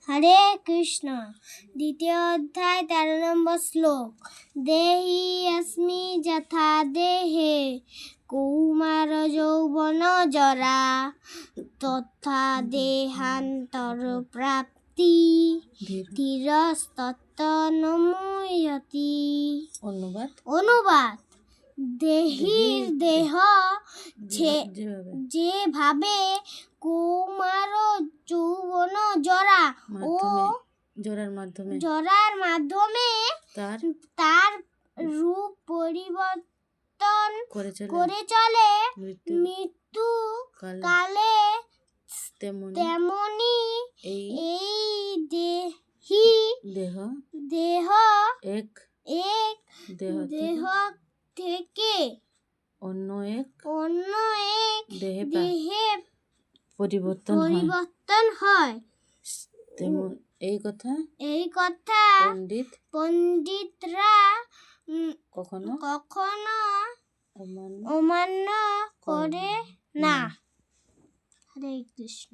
হরে কৃষ্ণ। দ্বিতীয় অধ্যায় 13 নম্বর শ্লোক। দেহি অস্মি যথা দেহে কৌমার যৌবন জরা তথা দেহান্তর প্রাপ্তি ধীরস্তত্ত্ব নমুয়তি। অনুবাদ দেহির দেহ যেভাবে কৌমার যৌবন জরা ও জরার মাধ্যমে তার রূপ পরিবর্তন করে চলে মৃত্যু কালে, তেমনি এই দেহ এক দেহ থেকে অন্য এক দেহে পরিবর্তন হয়। এই কথা পণ্ডিতরা কখনো অমান্য করে না। হরে কৃষ্ণ।